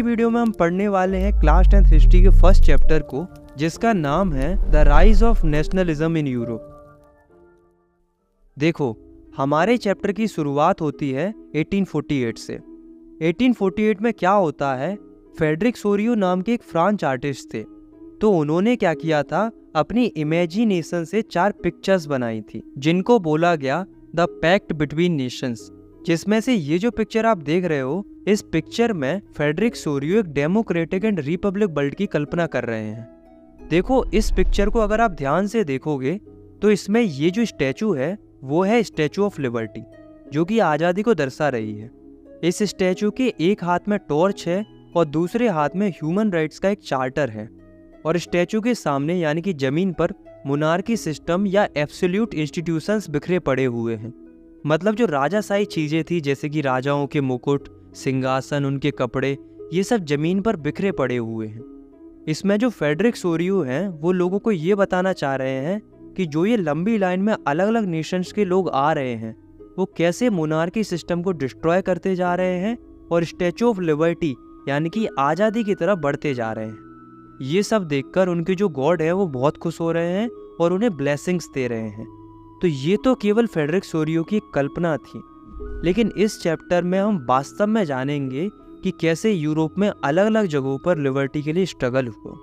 Video में हम पढ़ने वाले हैं क्लास 10th हिस्ट्री के फर्स्ट चैप्टर को, जिसका नाम है the rise of nationalism in Europe. देखो, हमारे चैप्टर की शुरुआत होती है 1848 से। 1848 में क्या होता है, फ्रेडरिक सोरियो नाम के एक फ्रेंच आर्टिस्ट थे। तो उन्होंने क्या किया था, अपनी इमेजिनेशन से 4 पिक्चर्स बनाई थी, जिनको बोला गया द पैक्ट बिटवीन नेशंस। जिसमें से ये जो पिक्चर आप देख रहे हो, इस पिक्चर में फ्रेडरिक सोरियो एक डेमोक्रेटिक एंड रिपब्लिक वर्ल्ड की कल्पना कर रहे हैं। देखो, इस पिक्चर को अगर आप ध्यान से देखोगे तो इसमें ये जो स्टैचू है वो है स्टैचू ऑफ लिबर्टी, जो कि आज़ादी को दर्शा रही है। इस स्टैचू के एक हाथ में टॉर्च है और दूसरे हाथ में ह्यूमन राइट्स का एक चार्टर है। और स्टैचू के सामने यानी कि जमीन पर मोनार्की सिस्टम या एब्सोल्यूट इंस्टीट्यूशंस बिखरे पड़े हुए हैं। मतलब जो राजाशाही चीजें थी, जैसे कि राजाओं के मुकुट, सिंहासन, उनके कपड़े, ये सब जमीन पर बिखरे पड़े हुए हैं। इसमें जो फ्रेडरिक सोरियो हैं वो लोगों को ये बताना चाह रहे हैं कि जो ये लंबी लाइन में अलग अलग नेशंस के लोग आ रहे हैं, वो कैसे मोनार्की सिस्टम को डिस्ट्रॉय करते जा रहे हैं और स्टैचू ऑफ लिबर्टी यानी कि आज़ादी की तरफ बढ़ते जा रहे हैं। ये सब देखकर उनके जो गॉड है वो बहुत खुश हो रहे हैं और उन्हें ब्लेसिंग्स दे रहे हैं। तो ये तो केवल फ्रेडरिक सोरियो की कल्पना थी, लेकिन इस चैप्टर में हम वास्तव में जानेंगे कि कैसे यूरोप में अलग अलग जगहों पर लिबर्टी के लिए स्ट्रगल हुआ।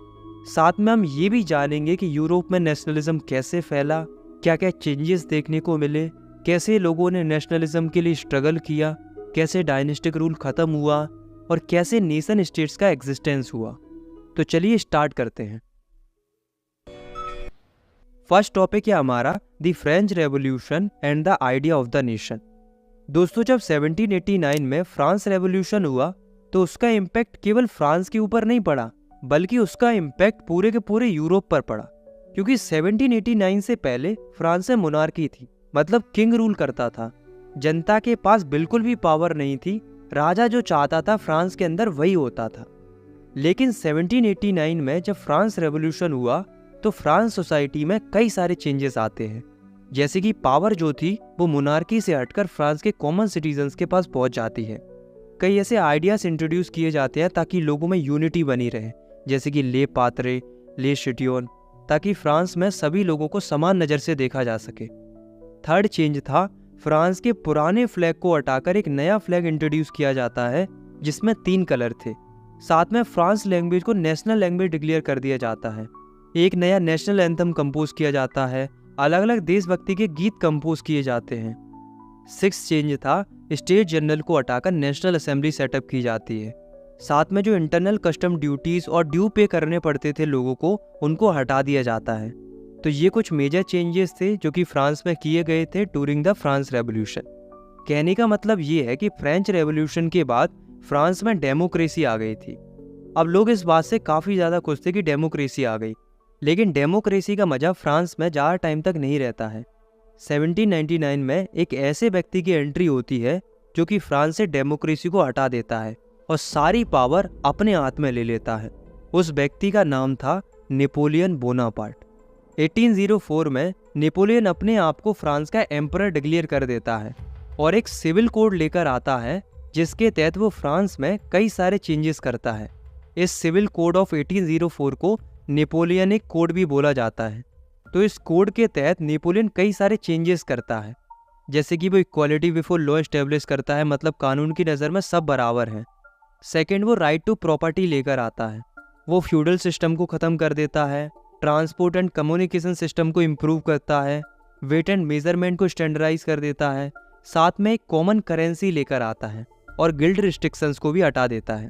साथ में हम ये भी जानेंगे कि यूरोप में नेशनलिज्म कैसे फैला, क्या क्या चेंजेस देखने को मिले, कैसे लोगों ने नेशनलिज्म के लिए स्ट्रगल किया, कैसे डायनेस्टिक रूल खत्म हुआ और कैसे नेशन स्टेट्स का एग्जिस्टेंस हुआ। तो चलिए स्टार्ट करते हैं। फर्स्ट टॉपिक है हमारा the French revolution and the idea of the nation. दोस्तों, जब 1789 में फ्रांस रेवोल्यूशन हुआ तो उसका इम्पैक्ट केवल फ्रांस के ऊपर नहीं पड़ा, बल्कि उसका इम्पैक्ट पूरे के पूरे यूरोप पर पड़ा। क्योंकि 1789 से पहले फ्रांस में मोनार्की थी, मतलब किंग रूल करता था। जनता के पास बिल्कुल भी पावर नहीं थी, राजा जो चाहता था फ्रांस के अंदर वही होता था। लेकिन 1789 में जब फ्रांस रेवोल्यूशन हुआ तो फ्रांस सोसाइटी में कई सारे चेंजेस आते हैं। जैसे कि पावर जो थी वो मोनार्की से हटकर फ्रांस के कॉमन सिटीजन्स के पास पहुंच जाती है। कई ऐसे आइडियाज इंट्रोड्यूस किए जाते हैं ताकि लोगों में यूनिटी बनी रहे, जैसे कि ले पात्रे, ले शिटियोन, ताकि फ्रांस में सभी लोगों को समान नज़र से देखा जा सके। थर्ड चेंज था, फ्रांस के पुराने फ्लैग को हटाकर एक नया फ्लैग इंट्रोड्यूस किया जाता है जिसमें 3 कलर थे। साथ में फ्रांस लैंग्वेज को नेशनल लैंग्वेज डिक्लेयर कर दिया जाता है। एक नया नेशनल एंथम कंपोज किया जाता है, अलग अलग देशभक्ति के गीत कंपोज किए जाते हैं। 6th चेंज था, स्टेट जनरल को हटाकर नेशनल असेंबली सेटअप की जाती है। साथ में जो इंटरनल कस्टम ड्यूटीज और ड्यू पे करने पड़ते थे लोगों को, उनको हटा दिया जाता है। तो ये कुछ मेजर चेंजेस थे जो कि फ्रांस में किए गए थे ड्यूरिंग द फ्रांस रेवोल्यूशन। कहने का मतलब ये है कि फ्रेंच रेवोल्यूशन के बाद फ्रांस में डेमोक्रेसी आ गई थी। अब लोग इस बात से काफ़ी ज़्यादा खुश थे कि डेमोक्रेसी आ गई, लेकिन डेमोक्रेसी का मजा फ्रांस में ज़्यादा टाइम तक नहीं रहता है। 1799 में एक ऐसे व्यक्ति की एंट्री होती है जो कि फ्रांस से डेमोक्रेसी को हटा देता है और सारी पावर अपने हाथ में ले लेता है। उस व्यक्ति का नाम था नेपोलियन बोनापार्ट। 1804 में नेपोलियन अपने आप को फ्रांस का एम्परर डिक्लेयर कर देता है और एक सिविल कोड लेकर आता है, जिसके तहत वो फ्रांस में कई सारे चेंजेस करता है। इस सिविल कोड ऑफ 1804 को नेपोलियनिक कोड भी बोला जाता है। तो इस कोड के तहत नेपोलियन कई सारे चेंजेस करता है, जैसे कि वो इक्वालिटी बिफोर लॉ एस्टेब्लिश करता है, मतलब कानून की नज़र में सब बराबर हैं। सेकंड, वो राइट टू प्रॉपर्टी लेकर आता है। वो फ्यूडल सिस्टम को ख़त्म कर देता है, ट्रांसपोर्ट एंड कम्युनिकेशन सिस्टम को इम्प्रूव करता है, वेट एंड मेजरमेंट को स्टैंडर्डाइज कर देता है। साथ में एक कॉमन करेंसी लेकर आता है और गिल्ड रिस्ट्रिक्शंस को भी हटा देता है।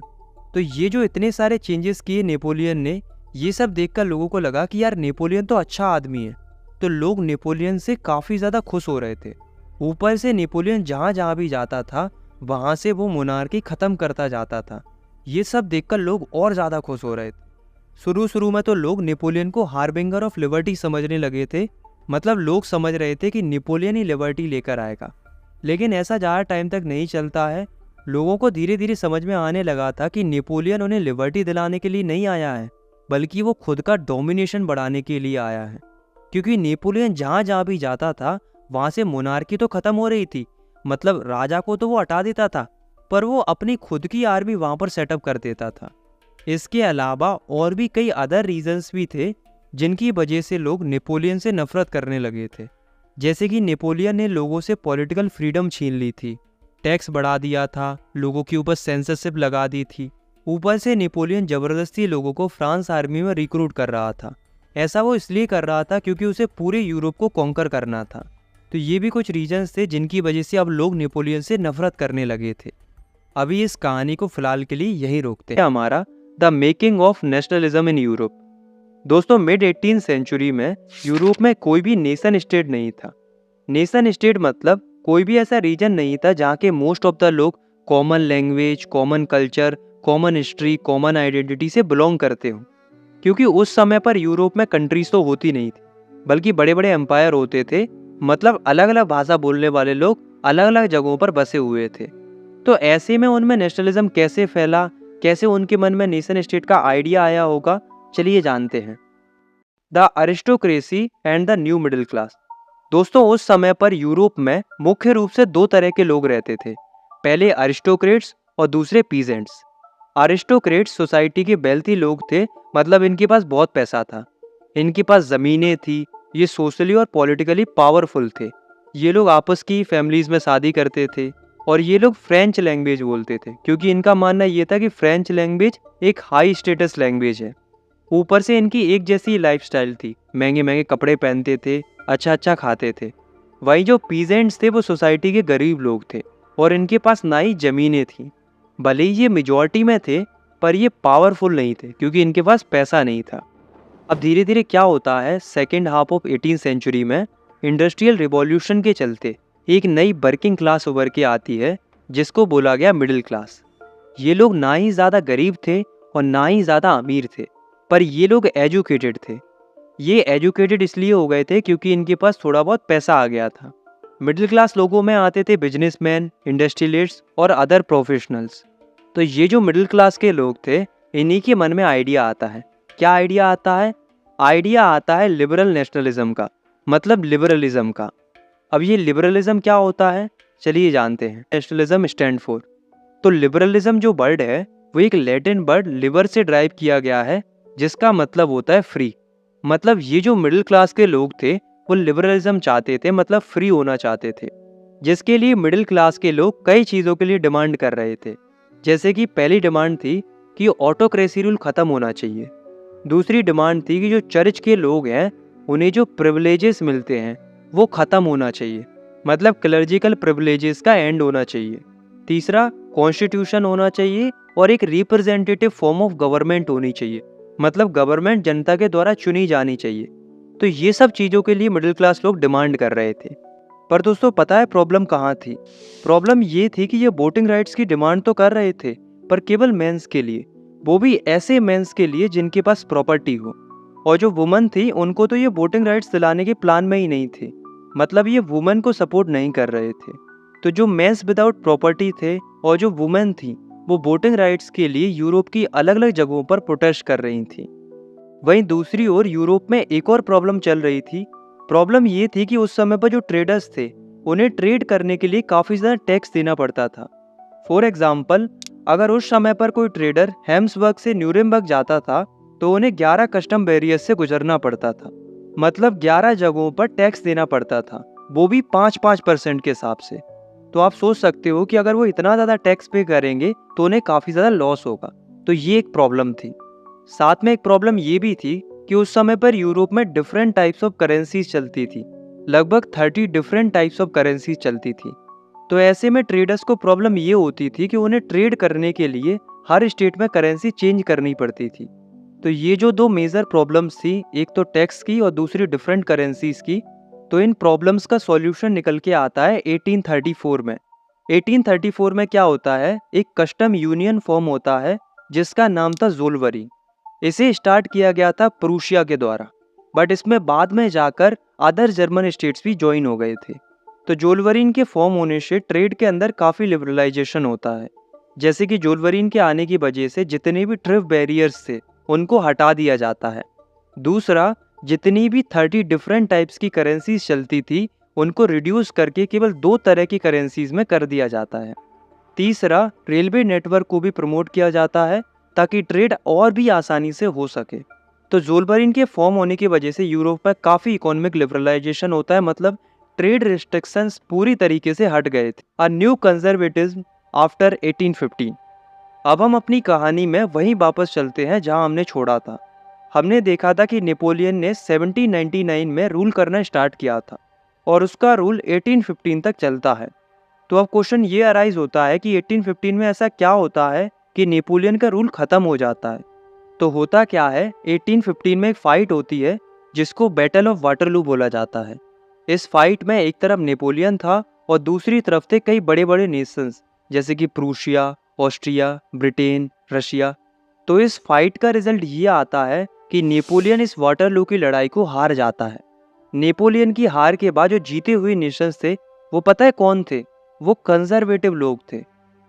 तो ये जो इतने सारे चेंजेस किए नेपोलियन ने, ये सब देखकर लोगों को लगा कि यार नेपोलियन तो अच्छा आदमी है। तो लोग नेपोलियन से काफ़ी ज़्यादा खुश हो रहे थे। ऊपर से नेपोलियन जहाँ जहाँ भी जाता था वहाँ से वो मोनार्की ख़त्म करता जाता था। ये सब देखकर लोग और ज़्यादा खुश हो रहे थे। शुरू में तो लोग नेपोलियन को हार्बिंगर ऑफ लिबर्टी समझने लगे थे, मतलब लोग समझ रहे थे कि नेपोलियन ही लिबर्टी लेकर आएगा। लेकिन ऐसा ज़्यादा टाइम तक नहीं चलता है। लोगों को धीरे धीरे समझ में आने लगा था कि नेपोलियन उन्हें लिबर्टी दिलाने के लिए नहीं आया है, बल्कि वो खुद का डोमिनेशन बढ़ाने के लिए आया है। क्योंकि नेपोलियन जहाँ जहाँ भी जाता था वहाँ से मोनार्की तो ख़त्म हो रही थी, मतलब राजा को तो वो हटा देता था, पर वो अपनी खुद की आर्मी वहाँ पर सेटअप कर देता था। इसके अलावा और भी कई अदर रीजंस भी थे जिनकी वजह से लोग नेपोलियन से नफरत करने लगे थे। जैसे कि नेपोलियन ने लोगों से पॉलिटिकल फ्रीडम छीन ली थी, टैक्स बढ़ा दिया था, लोगों के ऊपर सेंसरशिप लगा दी थी। ऊपर से नेपोलियन ज़बरदस्ती लोगों को फ्रांस आर्मी में रिक्रूट कर रहा था। ऐसा वो इसलिए कर रहा था क्योंकि उसे पूरे यूरोप को कॉन्कर करना था। तो ये भी कुछ रीजंस थे जिनकी वजह से अब लोग नेपोलियन से नफरत करने लगे थे। अभी इस कहानी को फिलहाल के लिए यही रोकते हैं। हमारा the making of nationalism in Europe. दोस्तों, मिड 18th सेंचुरी में यूरोप में कोई भी नेशन स्टेट नहीं था। नेशन स्टेट मतलब कोई भी ऐसा रीजन नहीं था जहाँ के मोस्ट ऑफ द लोग common language, common culture, common history, common identity से बिलोंग करते हो। क्योंकि उस समय पर यूरोप में कंट्रीज तो होती नहीं थी, बल्कि बड़े बड़े एम्पायर होते थे। मतलब अलग अलग भाषा बोलने वाले लोग अलग अलग जगहों पर बसे हुए थे। तो ऐसे में उनमें नेशनलिज्म कैसे फैला, कैसे उनके मन में नेशन स्टेट का आइडिया आया होगा, चलिए जानते हैं। The aristocracy and the new middle class. दोस्तों, उस समय पर यूरोप में मुख्य रूप से दो तरह के लोग रहते थे। पहले अरिस्टोक्रेट्स और दूसरे पीजेंट्स। अरिस्टोक्रेट्स सोसाइटी के वेल्थी लोग थे, मतलब इनके पास बहुत पैसा था, इनके पास ज़मीनें थी, ये सोशली और पॉलिटिकली पावरफुल थे। ये लोग आपस की फैमिलीज में शादी करते थे और ये लोग फ्रेंच लैंग्वेज बोलते थे क्योंकि इनका मानना ये था कि फ्रेंच लैंग्वेज एक हाई स्टेटस लैंग्वेज है। ऊपर से इनकी एक जैसी लाइफस्टाइल थी, महंगे महंगे कपड़े पहनते थे, अच्छा अच्छा खाते थे। वही जो पीजेंट्स थे वो सोसाइटी के गरीब लोग थे और इनके पास ना ही ज़मीनें थीं। भले ही ये मेजॉरिटी में थे पर ये पावरफुल नहीं थे क्योंकि इनके पास पैसा नहीं था। अब धीरे धीरे क्या होता है, second half of 18th century में इंडस्ट्रियल रिवॉल्यूशन के चलते एक नई वर्किंग क्लास उभर के आती है जिसको बोला गया मिडिल क्लास। ये लोग ना ही ज़्यादा गरीब थे और ना ही ज़्यादा अमीर थे, पर ये लोग एजुकेटेड थे। ये एजुकेटेड इसलिए हो गए थे क्योंकि इनके पास थोड़ा बहुत पैसा आ गया था। मिडिल क्लास लोगों में आते थे बिजनेसमैन, इंडस्ट्रियलिस्ट्स और अदर प्रोफेशनल्स। तो ये जो मिडिल क्लास के लोग थे, इन्हीं के मन में आइडिया आता है। क्या आइडिया आता है? आइडिया आता है लिबरल नेशनलिज्म का, मतलब लिबरलिज्म का। अब ये लिबरलिज्म क्या होता है, चलिए जानते हैं। Nationalism stand for. तो लिबरलिज्म जो वर्ड है वो एक लैटिन वर्ड लिबर से ड्राइव किया गया है, जिसका मतलब होता है फ्री। मतलब ये जो मिडिल क्लास के लोग थे वो लिबरलिज्म चाहते थे, मतलब फ्री होना चाहते थे, जिसके लिए मिडिल क्लास के लोग कई चीज़ों के लिए डिमांड कर रहे थे। जैसे कि पहली डिमांड थी कि ऑटोक्रेसी रूल ख़त्म होना चाहिए। दूसरी डिमांड थी कि जो चर्च के लोग हैं उन्हें जो प्रिविलेजेस मिलते हैं वो ख़त्म होना चाहिए, मतलब क्लर्जिकल प्रिविलेजेस का एंड होना चाहिए। तीसरा, कॉन्स्टिट्यूशन होना चाहिए और एक रिप्रेजेंटेटिव फॉर्म ऑफ गवर्नमेंट होनी चाहिए, मतलब गवर्नमेंट जनता के द्वारा चुनी जानी चाहिए। तो ये सब चीज़ों के लिए मिडिल क्लास लोग डिमांड कर रहे थे। पर दोस्तों, पता है प्रॉब्लम कहाँ थी? प्रॉब्लम ये थी कि ये वोटिंग राइट्स की डिमांड तो कर रहे थे, पर केवल मेंस के लिए, वो भी ऐसे मेंस के लिए जिनके पास प्रॉपर्टी हो। और जो वुमन थी उनको तो ये वोटिंग राइट्स दिलाने के प्लान में ही नहीं थे, मतलब ये वुमन को सपोर्ट नहीं कर रहे थे। तो जो मेंस विदाउट प्रॉपर्टी थे और जो वुमेन थी वो वोटिंग राइट्स के लिए यूरोप की अलग अलग जगहों पर प्रोटेस्ट कर रही थी। वहीं दूसरी ओर यूरोप में एक और प्रॉब्लम चल रही थी। प्रॉब्लम ये थी कि उस समय पर जो ट्रेडर्स थे उन्हें ट्रेड करने के लिए काफ़ी ज़्यादा टैक्स देना पड़ता था। फॉर एग्जाम्पल, अगर उस समय पर कोई ट्रेडर हेम्सबर्ग से न्यूरेमबर्ग जाता था तो उन्हें 11 कस्टम बैरियर्स से गुजरना पड़ता था, मतलब 11 जगहों पर टैक्स देना पड़ता था, वो भी 5-5% के हिसाब से। तो आप सोच सकते हो कि अगर वो इतना ज़्यादा टैक्स पे करेंगे तो उन्हें काफ़ी ज़्यादा लॉस होगा। तो ये एक प्रॉब्लम थी। साथ में एक प्रॉब्लम ये भी थी कि उस समय पर यूरोप में डिफरेंट टाइप्स ऑफ करेंसीज चलती थी, लगभग 30 डिफरेंट टाइप्स ऑफ करेंसीज चलती थी। तो ऐसे में ट्रेडर्स को प्रॉब्लम ये होती थी कि उन्हें ट्रेड करने के लिए हर स्टेट में करेंसी चेंज करनी पड़ती थी। तो ये जो दो मेजर प्रॉब्लम्स थी, एक तो टैक्स की और दूसरी डिफरेंट करेंसीज की, तो इन प्रॉब्लम्स का सॉल्यूशन निकल के आता है 1834 में। 1834 में क्या होता है, एक कस्टम यूनियन फॉर्म होता है जिसका नाम था ज़ोल्वरी। इसे स्टार्ट किया गया था प्रूशिया के द्वारा, बट इसमें बाद में जाकर अदर जर्मन स्टेट्स भी ज्वाइन हो गए थे। तो जोल्वरीन के फॉर्म होने से ट्रेड के अंदर काफ़ी लिबरलाइजेशन होता है। जैसे कि जोल्वरीन के आने की वजह से जितने भी ट्रिफ बैरियर्स थे उनको हटा दिया जाता है। दूसरा, जितनी भी 30 डिफरेंट टाइप्स की करेंसीज चलती थी उनको रिड्यूस करके केवल 2 तरह की करेंसीज में कर दिया जाता है। तीसरा, रेलवे नेटवर्क को भी प्रमोट किया जाता है ताकि ट्रेड और भी आसानी से हो सके। तो ज़ोलबर्न के फॉर्म होने की वजह से यूरोप में काफ़ी इकोनॉमिक लिबरलाइजेशन होता है, मतलब ट्रेड रिस्ट्रिक्शंस पूरी तरीके से हट गए थे। A new conservatism after 1815। अब हम अपनी कहानी में वहीं वापस चलते हैं जहां हमने छोड़ा था। हमने देखा था कि नेपोलियन ने 1799 में रूल करना स्टार्ट किया था और उसका रूल 1815 तक चलता है। तो अब क्वेश्चन ये अराइज होता है कि 1815 में ऐसा क्या होता है कि नेपोलियन का रूल खत्म हो जाता है। तो होता क्या है, 1815 में एक फाइट होती है जिसको बैटल ऑफ वाटरलू बोला जाता है। इस फाइट में एक तरफ नेपोलियन था और दूसरी तरफ थे कई बड़े बड़े नेशंस जैसे कि प्रूशिया, ऑस्ट्रिया, ब्रिटेन, रशिया। तो इस फाइट का रिजल्ट ये आता है कि नेपोलियन इस वाटरलू की लड़ाई को हार जाता है। नेपोलियन की हार के बाद जो जीते हुए नेशंस थे वो पता है कौन थे? वो कंजर्वेटिव लोग थे।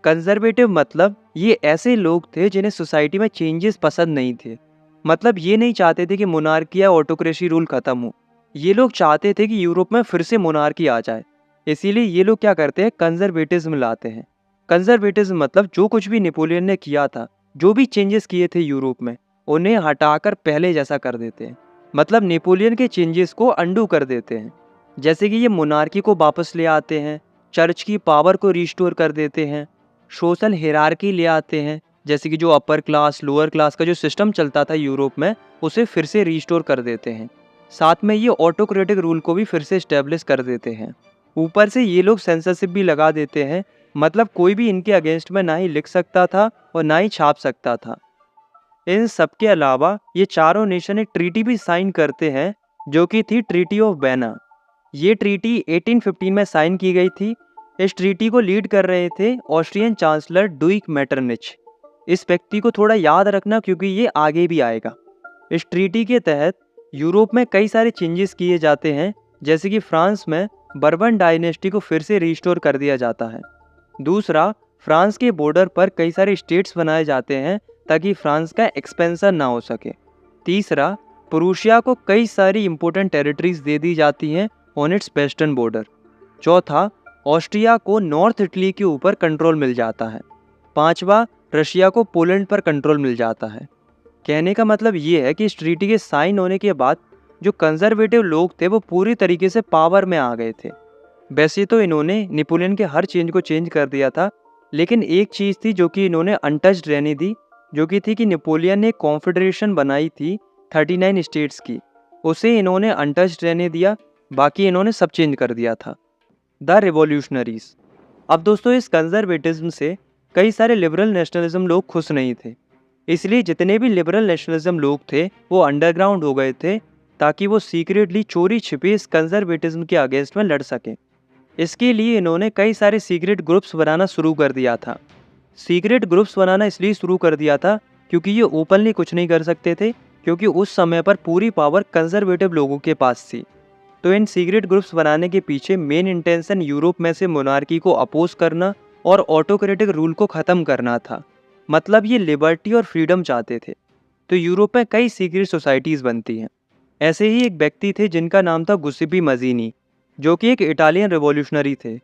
कंजर्वेटिव मतलब ये ऐसे लोग थे जिन्हें सोसाइटी में चेंजेस पसंद नहीं थे। मतलब ये नहीं चाहते थे कि मोनार्की या ऑटोक्रेसी रूल खत्म हो। ये लोग चाहते थे कि यूरोप में फिर से मोनार्की आ जाए। इसीलिए ये लोग क्या करते हैं, कंजर्वेटिज्म लाते हैं। कंजर्वेटिज्म मतलब जो कुछ भी नेपोलियन ने किया था, जो भी चेंजेस किए थे यूरोप में, उन्हें हटाकर पहले जैसा कर देते हैं। मतलब नेपोलियन के चेंजेस को अंडू कर देते हैं। जैसे कि ये मोनार्की को वापस ले आते हैं, चर्च की पावर को रिस्टोर कर देते हैं, सोशल हिरार्की ले आते हैं, जैसे कि जो अपर क्लास लोअर क्लास का जो सिस्टम चलता था यूरोप में उसे फिर से रिस्टोर कर देते हैं। साथ में ये ऑटोक्रेटिक रूल को भी फिर से इस्टेब्लिश कर देते हैं। ऊपर से ये लोग सेंसरशिप भी लगा देते हैं, मतलब कोई भी इनके अगेंस्ट में ना ही लिख सकता था और ना ही छाप सकता था। इन सब के अलावा ये चारों नेशन एक ट्रीटी भी साइन करते हैं जो कि थी ट्रीटी ऑफ वेना। ये ट्रीटी 1815 में साइन की गई थी। इस ट्रीटी को लीड कर रहे थे ऑस्ट्रियन चांसलर डुइक मेटरनिच। इस व्यक्ति को थोड़ा याद रखना क्योंकि ये आगे भी आएगा। इस ट्रीटी के तहत यूरोप में कई सारे चेंजेस किए जाते हैं, जैसे कि फ्रांस में बर्बन डायनेस्टी को फिर से रिस्टोर कर दिया जाता है। दूसरा, फ्रांस के बॉर्डर पर कई सारे स्टेट्स बनाए जाते हैं ताकि फ्रांस का एक्सपेंशन ना हो सके। तीसरा, प्रूशिया को कई सारी इंपॉर्टेंट टेरिटरीज दे दी जाती हैं ऑन इट्स वेस्टर्न बॉर्डर। चौथा, ऑस्ट्रिया को नॉर्थ इटली के ऊपर कंट्रोल मिल जाता है। पांचवा, रशिया को पोलैंड पर कंट्रोल मिल जाता है। कहने का मतलब ये है कि इस ट्रीटी के साइन होने के बाद जो कंजर्वेटिव लोग थे वो पूरी तरीके से पावर में आ गए थे। वैसे तो इन्होंने नेपोलियन के हर चेंज को चेंज कर दिया था, लेकिन एक चीज़ थी जो कि इन्होंने अनटच्ड रहने दी, जो कि थी कि नेपोलियन ने कॉन्फेडरेशन बनाई थी 39 स्टेट्स की, उसे इन्होंने अनटच्ड रहने दिया, बाकी इन्होंने सब चेंज कर दिया था। The revolutionaries. अब दोस्तों इस कंजर्वेटिज्म से कई सारे लिबरल नेशनलिज्म लोग खुश नहीं थे, इसलिए जितने भी लिबरल नेशनलिज्म लोग थे वो अंडरग्राउंड हो गए थे ताकि वो सीक्रेटली चोरी छिपे इस कंजर्वेटिज्म के अगेंस्ट में लड़ सकें। इसके लिए इन्होंने कई सारे सीक्रेट ग्रुप्स बनाना शुरू कर दिया था। सीक्रेट ग्रुप्स बनाना इसलिए शुरू कर दिया था क्योंकि ये ओपनली कुछ नहीं कर सकते थे, क्योंकि उस समय पर पूरी पावर कंजर्वेटिव लोगों के पास थी। तो इन सीक्रेट ग्रुप्स बनाने के पीछे मेन इंटेंशन यूरोप में से मोनार्की को अपोज करना और ऑटोक्रेटिक रूल को ख़त्म करना था। मतलब ये लिबर्टी और फ्रीडम चाहते थे। तो यूरोप में कई सीक्रेट सोसाइटीज़ बनती हैं। ऐसे ही एक व्यक्ति थे जिनका नाम था गुसेपी मजीनी, जो कि एक इटालियन रिवॉल्यूशनरी थे।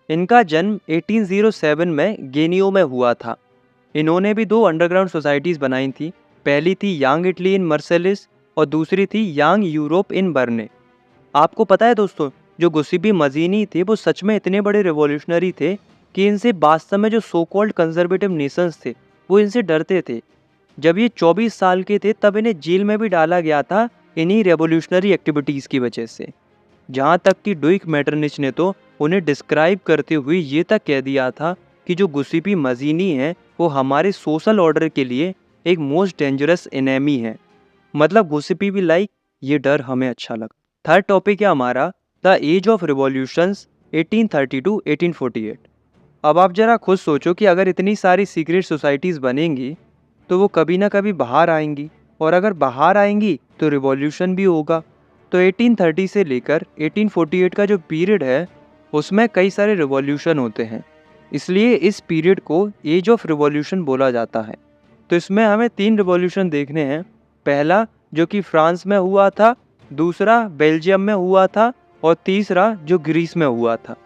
इनका जन्म 1807 में गेनियो में हुआ था। इन्होंने भी दो अंडरग्राउंड सोसाइटीज़ बनाई थी। पहली थी यांग इटली इन मर्सेलिस और दूसरी थी यांग यूरोप इन बर्ने। आपको पता है दोस्तों, जो गुसेपी मजीनी थे वो सच में इतने बड़े रिवॉल्यूशनरी थे कि इनसे वास्तव में जो सो कॉल्ड कंजर्वेटिव नेशंस थे वो इनसे डरते थे। जब ये 24 साल के थे तब इन्हें जेल में भी डाला गया था इन्हीं रेवोल्यूशनरी एक्टिविटीज़ की वजह से। जहाँ तक कि डुइक मेटरनिच ने तो उन्हें डिस्क्राइब करते हुए ये तक कह दिया था कि जो गुसेपी मजीनी हैं वो हमारे सोशल ऑर्डर के लिए एक मोस्ट डेंजरस एनेमी है। मतलब गुसेपी भी लाइक ये डर हमें अच्छा लगा। थर्ड टॉपिक है हमारा the age of revolutions 1830 to 1848। अब आप जरा खुद सोचो कि अगर इतनी सारी सीक्रेट सोसाइटीज़ बनेंगी तो वो कभी ना कभी बाहर आएंगी, और अगर बाहर आएंगी तो रिवॉल्यूशन भी होगा। तो 1830 से लेकर 1848 का जो पीरियड है उसमें कई सारे रिवॉल्यूशन होते हैं, इसलिए इस पीरियड को एज ऑफ रिवॉल्यूशन बोला जाता है। तो इसमें हमें 3 रिवॉल्यूशन देखने हैं। पहला जो कि फ्रांस में हुआ था, दूसरा बेल्जियम में हुआ था और तीसरा जो ग्रीस में हुआ था।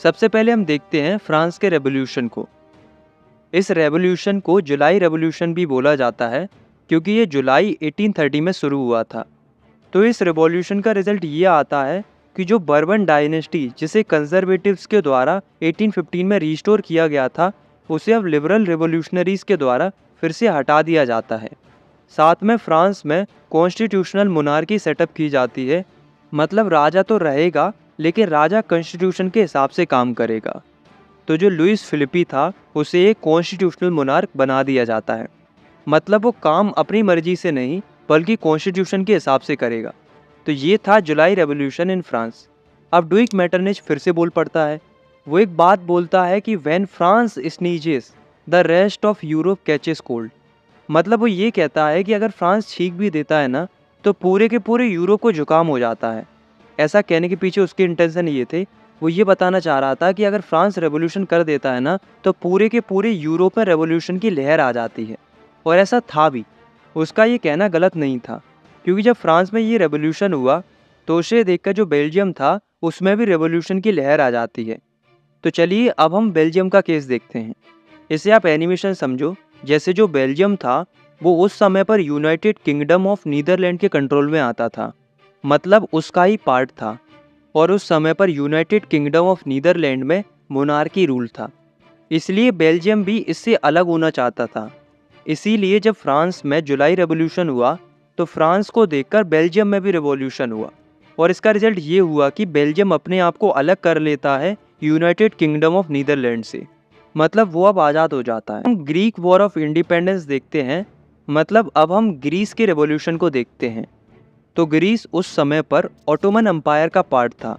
सबसे पहले हम देखते हैं फ्रांस के रेवोल्यूशन को। इस रेवोल्यूशन को जुलाई रेवोल्यूशन भी बोला जाता है क्योंकि ये जुलाई 1830 में शुरू हुआ था। तो इस रेवोल्यूशन का रिजल्ट ये आता है कि जो बर्बन डायनेस्टी जिसे कंजर्वेटिव्स के द्वारा 1815 में रिस्टोर किया गया था, उसे अब लिबरल रिवोल्यूशनरीज के द्वारा फिर से हटा दिया जाता है। साथ में फ्रांस में कॉन्स्टिट्यूशनल मोनार्की सेटअप की जाती है, मतलब राजा तो रहेगा लेकिन राजा कॉन्स्टिट्यूशन के हिसाब से काम करेगा। तो जो लुइस फिलिपी था उसे एक कॉन्स्टिट्यूशनल मोनार्क बना दिया जाता है, मतलब वो काम अपनी मर्जी से नहीं बल्कि कॉन्स्टिट्यूशन के हिसाब से करेगा। तो ये था जुलाई रेवोल्यूशन इन फ्रांस। अब डुइक मेटरनिच फिर से बोल पड़ता है। वो एक बात बोलता है कि when France sneezes the rest of Europe catches cold, मतलब वो ये कहता है कि अगर फ्रांस छींक भी देता है ना तो पूरे के पूरे यूरोप को जुकाम हो जाता है। ऐसा कहने के पीछे उसके इंटेंशन ये थे, वो ये बताना चाह रहा था कि अगर फ्रांस रेवोल्यूशन कर देता है ना तो पूरे के पूरे यूरोप में रेवोल्यूशन की लहर आ जाती है। और ऐसा था भी। उसका ये कहना गलत नहीं था, क्योंकि जब फ्रांस में ये रेवोल्यूशन हुआ तो उसे देखकर जो बेल्जियम था उसमें भी रेवोल्यूशन की लहर आ जाती है। तो चलिए अब हम बेल्जियम का केस देखते हैं। इसे आप एनिमेशन समझो, जैसे जो बेल्जियम था वो उस समय पर यूनाइटेड किंगडम ऑफ नीदरलैंड के कंट्रोल में आता था, मतलब उसका ही पार्ट था। और उस समय पर यूनाइटेड किंगडम ऑफ नीदरलैंड में मोनार्की रूल था, इसलिए बेल्जियम भी इससे अलग होना चाहता था। इसीलिए जब फ्रांस में जुलाई रेवोल्यूशन हुआ तो फ्रांस को देखकर बेल्जियम में भी रेवोल्यूशन हुआ, और इसका रिजल्ट ये हुआ कि बेल्जियम अपने आप को अलग कर लेता है यूनाइटेड किंगडम ऑफ नीदरलैंड से, मतलब वो अब आज़ाद हो जाता है। हम ग्रीक वॉर ऑफ इंडिपेंडेंस देखते हैं, मतलब अब हम ग्रीस के रेवोल्यूशन को देखते हैं। तो ग्रीस उस समय पर ऑटोमन एम्पायर का पार्ट था।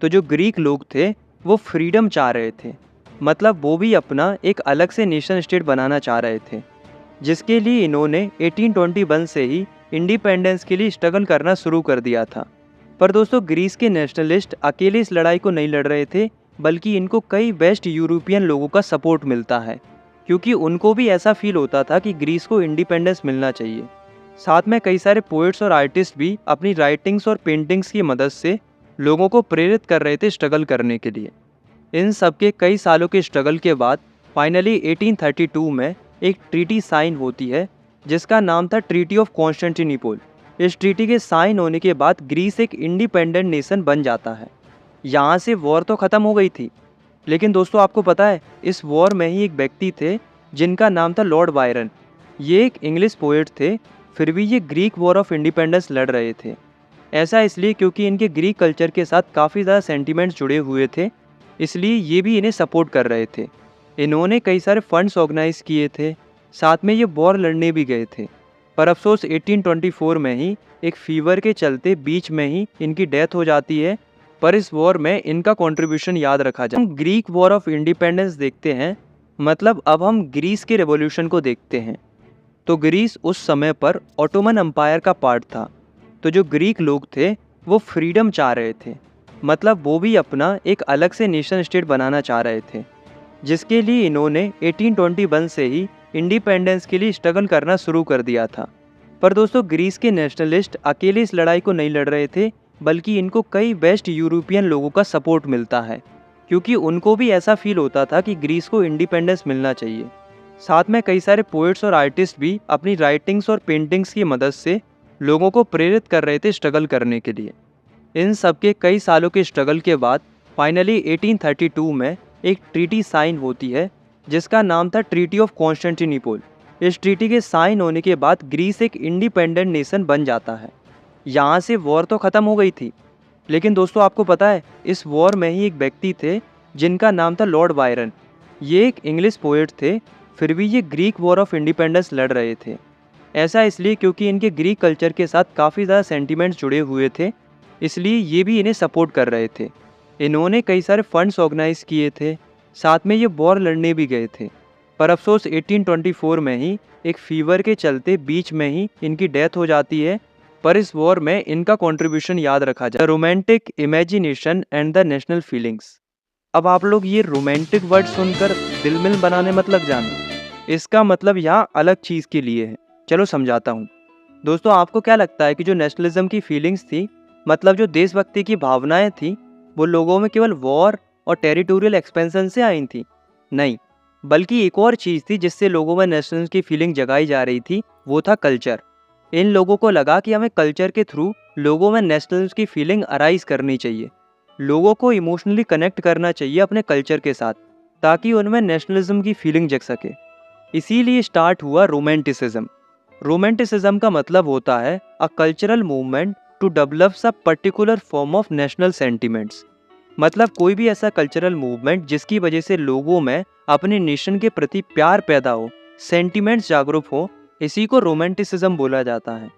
तो जो ग्रीक लोग थे वो फ्रीडम चाह रहे थे, मतलब वो भी अपना एक अलग से नेशन स्टेट बनाना चाह रहे थे, जिसके लिए इन्होंने 1821 से ही इंडिपेंडेंस के लिए स्ट्रगल करना शुरू कर दिया था। पर दोस्तों ग्रीस के नेशनलिस्ट अकेले इस लड़ाई को नहीं लड़ रहे थे, बल्कि इनको कई वेस्ट यूरोपियन लोगों का सपोर्ट मिलता है, क्योंकि उनको भी ऐसा फील होता था कि ग्रीस को इंडिपेंडेंस मिलना चाहिए। साथ में कई सारे पोएट्स और आर्टिस्ट भी अपनी राइटिंग्स और पेंटिंग्स की मदद से लोगों को प्रेरित कर रहे थे स्ट्रगल करने के लिए। इन सब के कई सालों के स्ट्रगल के बाद फाइनली 1832 में एक ट्रीटी साइन होती है जिसका नाम था ट्रीटी ऑफ कॉन्स्टेंटिनोपल। इस ट्रीटी के साइन होने के बाद ग्रीस एक इंडिपेंडेंट नेशन बन जाता है। यहाँ से वॉर तो ख़त्म हो गई थी, लेकिन दोस्तों आपको पता है इस वॉर में ही एक व्यक्ति थे जिनका नाम था लॉर्ड बायरन। ये एक इंग्लिश पोएट थे, फिर भी ये ग्रीक वॉर ऑफ इंडिपेंडेंस लड़ रहे थे। ऐसा इसलिए क्योंकि इनके ग्रीक कल्चर के साथ काफ़ी ज़्यादा सेंटिमेंट्स जुड़े हुए थे, इसलिए ये भी इन्हें सपोर्ट कर रहे थे। इन्होंने कई सारे फंड्स ऑर्गेनाइज किए थे, साथ में ये वॉर लड़ने भी गए थे। पर अफसोस 1824 में ही एक फीवर के चलते बीच में ही इनकी डेथ हो जाती है। पर इस वॉर में इनका कंट्रीब्यूशन याद रखा जाए। हम ग्रीक वॉर ऑफ इंडिपेंडेंस देखते हैं, मतलब अब हम ग्रीस के रेवोल्यूशन को देखते हैं। तो ग्रीस उस समय पर ऑटोमन एम्पायर का पार्ट था। तो जो ग्रीक लोग थे वो फ्रीडम चाह रहे थे, मतलब वो भी अपना एक अलग से नेशन स्टेट बनाना चाह रहे थे, जिसके लिए इन्होंने 1821 से ही इंडिपेंडेंस के लिए स्ट्रगल करना शुरू कर दिया था। पर दोस्तों ग्रीस के नेशनलिस्ट अकेले इस लड़ाई को नहीं लड़ रहे थे, बल्कि इनको कई वेस्ट यूरोपियन लोगों का सपोर्ट मिलता है, क्योंकि उनको भी ऐसा फील होता था कि ग्रीस को इंडिपेंडेंस मिलना चाहिए। साथ में कई सारे पोएट्स और आर्टिस्ट भी अपनी राइटिंग्स और पेंटिंग्स की मदद से लोगों को प्रेरित कर रहे थे स्ट्रगल करने के लिए। इन सब के कई सालों के स्ट्रगल के बाद फाइनली 1832 में एक ट्रीटी साइन होती है जिसका नाम था ट्रीटी ऑफ कॉन्स्टेंटिनोपल। इस ट्रीटी के साइन होने के बाद ग्रीस एक इंडिपेंडेंट नेशन बन जाता है। यहाँ से वॉर तो ख़त्म हो गई थी, लेकिन दोस्तों आपको पता है इस वॉर में ही एक व्यक्ति थे जिनका नाम था लॉर्ड बायरन। ये एक इंग्लिश पोएट थे, फिर भी ये ग्रीक वॉर ऑफ इंडिपेंडेंस लड़ रहे थे। ऐसा इसलिए क्योंकि इनके ग्रीक कल्चर के साथ काफ़ी ज़्यादा सेंटिमेंट्स जुड़े हुए थे, इसलिए ये भी इन्हें सपोर्ट कर रहे थे। इन्होंने कई सारे फंड्स ऑर्गेनाइज किए थे, साथ में ये वॉर लड़ने भी गए थे। पर अफसोस 1824 में ही एक फीवर के चलते बीच में ही इनकी डेथ हो जाती है। पर इस वॉर में इनका कंट्रीब्यूशन याद रखा जाए। Romantic imagination and the national feelings. अब आप लोग ये रोमांटिक वर्ड सुनकर दिल मिल बनाने मत लग जाना, इसका मतलब यहाँ अलग चीज़ के लिए है। चलो समझाता हूँ। दोस्तों आपको क्या लगता है कि जो नेशनलिज्म की फीलिंग्स थी, मतलब जो देशभक्ति की भावनाएं थी, वो लोगों में केवल वॉर और टेरिटोरियल एक्सपेंशन से आई थी? नहीं, बल्कि एक और चीज़ थी जिससे लोगों में नेशनलिज्म की फीलिंग जगाई जा रही थी, वो था कल्चर। इन लोगों को लगा कि हमें कल्चर के थ्रू लोगों में नेशनलिज्म की फीलिंग अराइज करनी चाहिए, लोगों को इमोशनली कनेक्ट करना चाहिए अपने कल्चर के साथ, ताकि उनमें नेशनलिज्म की फीलिंग जग सके। इसीलिए स्टार्ट हुआ रोमांटिसिज्म। रोमांटिसिज्म का मतलब होता है a cultural movement to develop a particular form of national sentiments. मतलब कोई भी ऐसा कल्चरल मूवमेंट जिसकी वजह से लोगों में अपने नेशन के प्रति प्यार पैदा हो, सेंटिमेंट्स जागरूक हो, इसी को रोमांटिसिज्म बोला जाता है।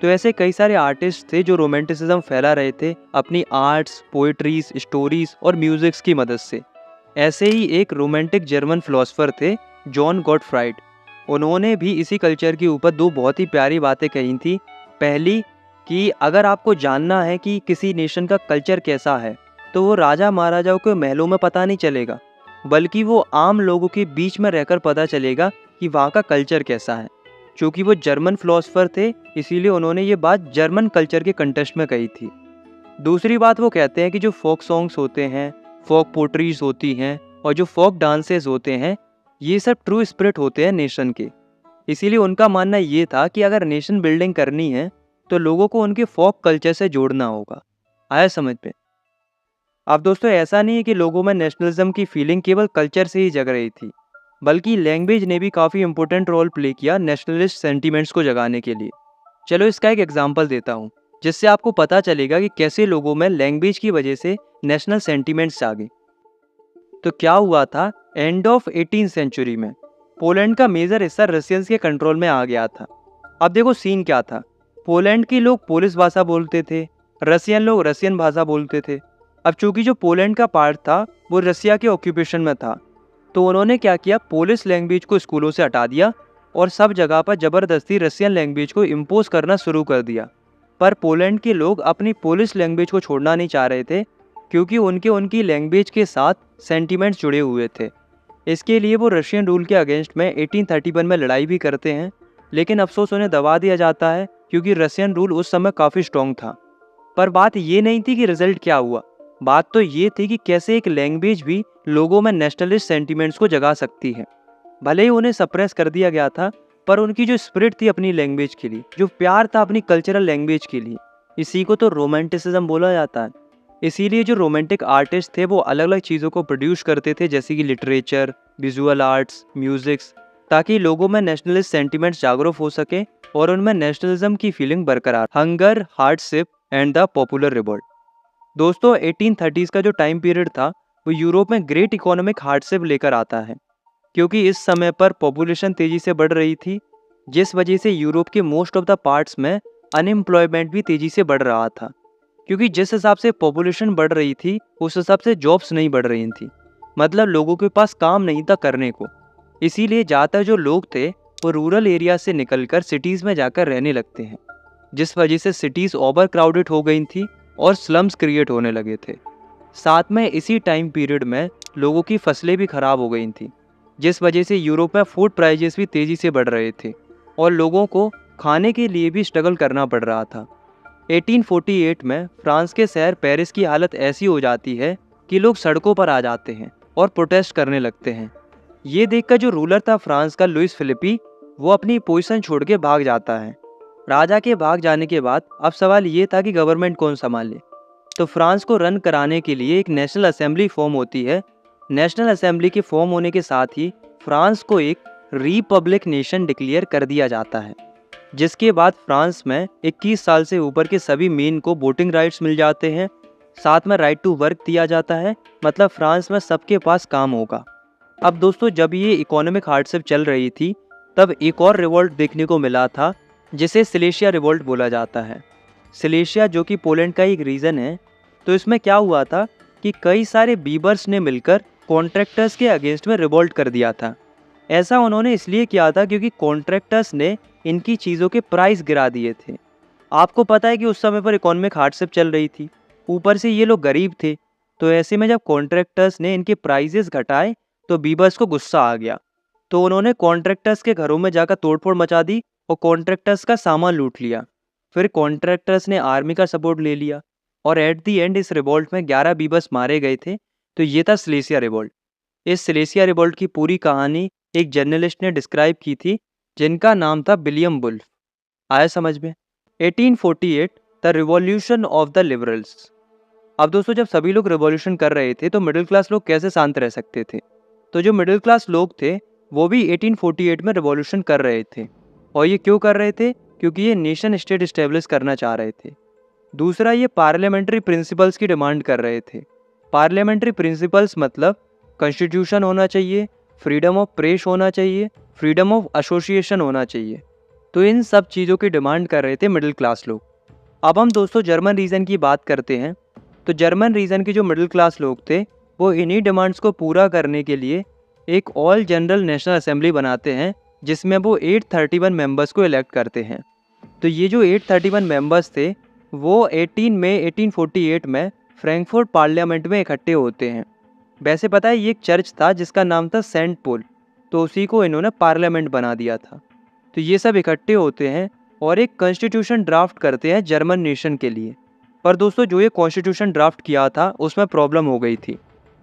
तो ऐसे कई सारे आर्टिस्ट थे जो रोमांटिसिज्म फैला रहे थे अपनी आर्ट्स, पोइट्रीज, स्टोरीज और म्यूजिक्स की मदद से। ऐसे ही एक रोमांटिक जर्मन फिलोसोफर थे, जॉन गॉटफ्राइड। उन्होंने भी इसी कल्चर के ऊपर दो बहुत ही प्यारी बातें कही थी। पहली, कि अगर आपको जानना है कि किसी नेशन का कल्चर कैसा है, तो वो राजा महाराजाओं के महलों में पता नहीं चलेगा, बल्कि वो आम लोगों के बीच में रहकर पता चलेगा कि वहाँ का कल्चर कैसा है। चूँकि वो जर्मन फिलोसोफर थे, इसीलिए उन्होंने ये बात जर्मन कल्चर के कंटेक्स्ट में कही थी। दूसरी बात, वो कहते हैं कि जो फोक सॉन्ग्स होते हैं, फोक पोट्रीज होती हैं और जो फोक डांसेस होते हैं, ये सब ट्रू स्पिरिट होते हैं नेशन के। इसीलिए उनका मानना ये था कि अगर नेशन बिल्डिंग करनी है तो लोगों को उनके फोक कल्चर से जोड़ना होगा। आया समझ में? अब दोस्तों, ऐसा नहीं है कि लोगों में नेशनलिज्म की फीलिंग केवल कल्चर से ही जग रही थी, बल्कि लैंग्वेज ने भी काफ़ी इंपॉर्टेंट रोल प्ले किया नेशनलिस्ट सेंटीमेंट्स को जगाने के लिए। चलो इसका एक एग्जांपल देता हूँ, जिससे आपको पता चलेगा कि कैसे लोगों में लैंग्वेज की वजह से नेशनल सेंटीमेंट्स जागे। तो क्या हुआ था, एंड ऑफ 18th सेंचुरी में पोलैंड का मेजर हिस्सा रशियंस के कंट्रोल में आ गया था। अब देखो सीन क्या था, पोलैंड के लोग पोलिश भाषा बोलते थे, रशियन लोग रशियन भाषा बोलते थे। अब चूंकि जो पोलैंड का पार्ट था वो रसिया के ऑक्यूपेशन में था, तो उन्होंने क्या किया, पोलिश लैंग्वेज को स्कूलों से हटा दिया और सब जगह पर ज़बरदस्ती रशियन लैंग्वेज को इम्पोज करना शुरू कर दिया। पर पोलैंड के लोग अपनी पोलिश लैंग्वेज को छोड़ना नहीं चाह रहे थे, क्योंकि उनकी लैंग्वेज के साथ सेंटिमेंट्स जुड़े हुए थे। इसके लिए वो रशियन रूल के अगेंस्ट में 1831 में लड़ाई भी करते हैं, लेकिन अफसोस उन्हें दबा दिया जाता है क्योंकि रशियन रूल उस समय काफ़ी स्ट्रॉन्ग था। पर बात ये नहीं थी कि रिजल्ट क्या हुआ, बात तो ये थी कि कैसे एक लैंग्वेज भी लोगों में नेशनलिस्ट सेंटिमेंट्स को जगा सकती है। भले ही उन्हें सप्रेस कर दिया गया था, पर उनकी जो स्पिरिट थी अपनी लैंग्वेज के लिए, जो प्यार था अपनी कल्चरल लैंग्वेज के लिए, इसी को तो रोमांटिसिज्म बोला जाता है। इसीलिए जो रोमांटिक आर्टिस्ट थे वो अलग अलग चीज़ों को प्रोड्यूस करते थे, जैसे कि लिटरेचर, विजुअल आर्ट्स, म्यूजिक्स, ताकि लोगों में नेशनलिस्ट सेंटिमेंट्स जागरूक हो सके और उनमें नेशनलिज्म की फीलिंग बरकरार। Hunger, hardship and the popular revolt. दोस्तों, 1830s का जो टाइम पीरियड था वो यूरोप में ग्रेट इकोनॉमिक हार्डशिप लेकर आता है, क्योंकि इस समय पर पॉपुलेशन तेज़ी से बढ़ रही थी, जिस वजह से यूरोप के मोस्ट ऑफ द पार्ट्स में अनएम्प्लॉयमेंट भी तेज़ी से बढ़ रहा था। क्योंकि जिस हिसाब से पॉपुलेशन बढ़ रही थी उस हिसाब से जॉब्स नहीं बढ़ रही थी, मतलब लोगों के पास काम नहीं था करने को। इसीलिए ज़्यादातर जो लोग थे वो रूरल एरिया से निकलकर सिटीज़ में जाकर रहने लगते हैं, जिस वजह से सिटीज़ ओवर क्राउडेड हो गई थी और स्लम्स क्रिएट होने लगे थे। साथ में इसी टाइम पीरियड में लोगों की फसलें भी खराब हो गई थी, जिस वजह से यूरोप में फूड प्राइजेस भी तेज़ी से बढ़ रहे थे और लोगों को खाने के लिए भी स्ट्रगल करना पड़ रहा था। 1848 में फ्रांस के शहर पेरिस की हालत ऐसी हो जाती है कि लोग सड़कों पर आ जाते हैं और प्रोटेस्ट करने लगते हैं। ये देखकर जो रूलर था फ्रांस का, लुइस फिलिपी, वो अपनी पोजीशन छोड़ के भाग जाता है। राजा के भाग जाने के बाद अब सवाल ये था कि गवर्नमेंट कौन संभाले। तो फ्रांस को रन कराने के लिए एक नेशनल असेंबली फॉर्म होती है। नेशनल असेंबली के फॉर्म होने के साथ ही फ्रांस को एक रिपब्लिक नेशन डिक्लेयर कर दिया जाता है, जिसके बाद फ्रांस में 21 साल से ऊपर के सभी मेन को वोटिंग राइट्स मिल जाते हैं। साथ में राइट टू वर्क दिया जाता है, मतलब फ्रांस में सबके पास काम होगा। अब दोस्तों, जब ये इकोनॉमिक हार्डशिप चल रही थी तब एक और रिवोल्ट देखने को मिला था, जिसे सिलेशिया रिवोल्ट बोला जाता है। सिलेशिया जो कि पोलैंड का एक रीजन है। तो इसमें क्या हुआ था कि कई सारे बीबर्स ने मिलकर कॉन्ट्रैक्टर्स के अगेंस्ट में रिवोल्ट कर दिया था। ऐसा उन्होंने इसलिए किया था क्योंकि कॉन्ट्रैक्टर्स ने इनकी चीज़ों के प्राइस गिरा दिए थे। आपको पता है कि उस समय पर इकोनॉमिक हार्डशिप चल रही थी, ऊपर से ये लोग गरीब थे। तो ऐसे में जब कॉन्ट्रैक्टर्स ने इनके प्राइजेस घटाए तो बीबर्स को गुस्सा आ गया। तो उन्होंने कॉन्ट्रैक्टर्स के घरों में जाकर तोड़फोड़ मचा दी और कॉन्ट्रैक्टर्स का सामान लूट लिया। फिर कॉन्ट्रैक्टर्स ने आर्मी का सपोर्ट ले लिया और एट दी एंड इस रिवोल्ट में 11 बीबर्स मारे गए थे। तो ये था सिलेशिया रिवोल्ट। इस सिलेसिया रिवोल्ट की पूरी कहानी एक जर्नलिस्ट ने डिस्क्राइब की थी जिनका नाम था विलियम वुल्फ। आया समझ में? 1848 the revolution of the liberals. अब दोस्तों जब सभी लोग रिवॉल्यूशन कर रहे थे तो मिडिल क्लास लोग कैसे शांत रह सकते थे? तो जो मिडिल क्लास लोग थे वो भी 1848 में रिवॉल्यूशन कर रहे थे। और ये क्यों कर रहे थे? क्योंकि ये नेशन स्टेट इस्टेब्लिश करना चाह रहे थे। दूसरा, ये पार्लियामेंट्री प्रिंसिपल्स की डिमांड कर रहे थे। पार्लियामेंट्री प्रिंसिपल्स मतलब कॉन्स्टिट्यूशन होना चाहिए, फ्रीडम ऑफ प्रेस होना चाहिए, फ्रीडम ऑफ एसोसिएशन होना चाहिए। तो इन सब चीज़ों की डिमांड कर रहे थे मिडिल क्लास लोग। अब हम दोस्तों जर्मन रीजन की बात करते हैं। तो जर्मन रीजन के जो मिडिल क्लास लोग थे वो इन्हीं डिमांड्स को पूरा करने के लिए एक ऑल जनरल नेशनल असेंबली बनाते हैं जिसमें वो 831 मेंबर्स को इलेक्ट करते हैं। तो ये जो 831 मेंबर्स थे वो 18 मई 1848 में फ्रैंकफर्ट पार्लियामेंट में इकट्ठे होते हैं। वैसे पता है ये एक चर्च था जिसका नाम था सेंट पॉल, तो उसी को इन्होंने पार्लियामेंट बना दिया था। तो ये सब इकट्ठे होते हैं और एक कॉन्स्टिट्यूशन ड्राफ्ट करते हैं जर्मन नेशन के लिए। पर दोस्तों जो ये कॉन्स्टिट्यूशन ड्राफ्ट किया था उसमें प्रॉब्लम हो गई थी।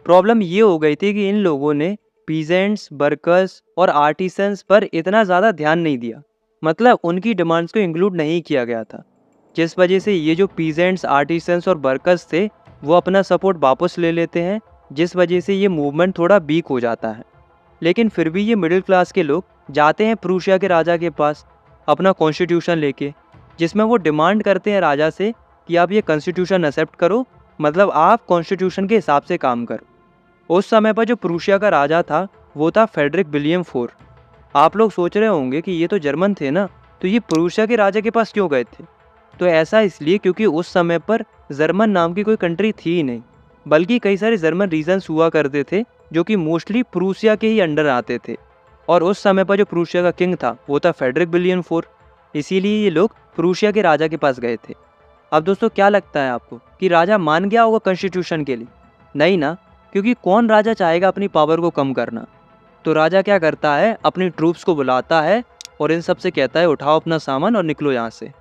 प्रॉब्लम ये हो गई थी कि इन लोगों ने पीजेंट्स, वर्कर्स और आर्टिसंस पर इतना ज़्यादा ध्यान नहीं दिया, मतलब उनकी डिमांड्स को इंक्लूड नहीं किया गया था, जिस वजह से ये जो पीजेंट्स, आर्टिसंस और वर्कर्स थे वो अपना सपोर्ट वापस ले लेते हैं, जिस वजह से ये मूवमेंट थोड़ा वीक हो जाता है। लेकिन फिर भी ये मिडिल क्लास के लोग जाते हैं प्रूशिया के राजा के पास अपना कॉन्स्टिट्यूशन लेके, जिसमें वो डिमांड करते हैं राजा से कि आप ये कॉन्स्टिट्यूशन एक्सेप्ट करो, मतलब आप कॉन्स्टिट्यूशन के हिसाब से काम करो। उस समय पर जो प्रूशिया का राजा था वो था फ्रेडरिक विलियम फोर। आप लोग सोच रहे होंगे कि ये तो जर्मन थे ना, तो ये प्रूशिया के राजा के पास क्यों गए थे? तो ऐसा इसलिए क्योंकि उस समय पर जर्मन नाम की कोई कंट्री थी ही नहीं, बल्कि कई सारे जर्मन रीजन्स हुआ करते थे जो कि मोस्टली प्रूशिया के ही अंडर आते थे। और उस समय पर जो प्रूशिया का किंग था वो था फ्रेडरिक विलियम फोर, इसीलिए ये लोग प्रूशिया के राजा के पास गए थे। अब दोस्तों क्या लगता है आपको कि राजा मान गया होगा कॉन्स्टिट्यूशन के लिए? नहीं ना, क्योंकि कौन राजा चाहेगा अपनी पावर को कम करना। तो राजा क्या करता है, अपनी ट्रूप्स को बुलाता है और इन सब से कहता है उठाओ अपना सामान और निकलो यहाँ से।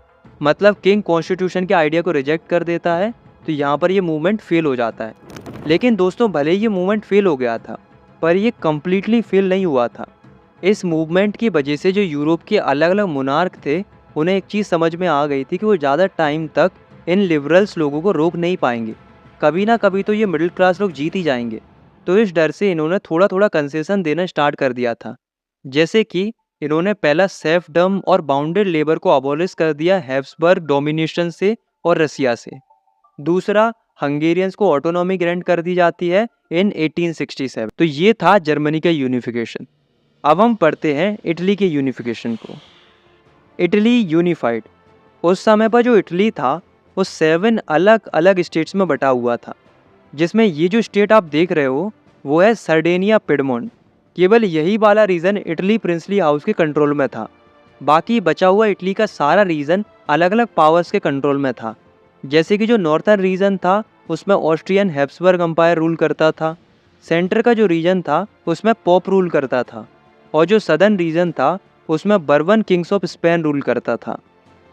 मतलब किंग कॉन्स्टिट्यूशन के आइडिया को रिजेक्ट कर देता है, तो यहाँ पर ये मूवमेंट फेल हो जाता है। लेकिन दोस्तों भले ही ये मूवमेंट फेल हो गया था, पर ये कम्प्लीटली फेल नहीं हुआ था। इस मूवमेंट की वजह से जो यूरोप के अलग अलग मोनार्क थे उन्हें एक चीज़ समझ में आ गई थी कि वो ज़्यादा टाइम तक इन लिबरल्स लोगों को रोक नहीं पाएंगे, कभी ना कभी तो ये मिडिल क्लास लोग जीत ही जाएंगे। तो इस डर से इन्होंने थोड़ा थोड़ा कंसेशन देना स्टार्ट कर दिया था। जैसे कि इन्होंने पहला सेल्फडम और बाउंडेड लेबर को अबॉलिश कर दिया हैब्सबर्ग डोमिनेशन से और रसिया से। दूसरा, हंगेरियंस को ऑटोनॉमी ग्रांट कर दी जाती है इन 1867। तो ये था जर्मनी का यूनिफिकेशन। अब हम पढ़ते हैं इटली के यूनिफिकेशन को। Italy unified. उस समय पर जो इटली था वो 7 अलग अलग स्टेट्स में बटा हुआ था, जिसमें ये जो स्टेट आप देख रहे हो वो है सर्डेनिया पिडमोंट। केवल यही वाला रीजन इटली प्रिंसली हाउस के कंट्रोल में था, बाकी बचा हुआ इटली का सारा रीजन अलग अलग पावर्स के कंट्रोल में था। जैसे कि जो नॉर्थर्न रीजन था उसमें ऑस्ट्रियन हैब्सबर्ग एम्पायर रूल करता था, सेंटर का जो रीजन था उसमें पॉप रूल करता था, और जो सदर्न रीजन था उसमें bourbon Kings of Spain rule करता था।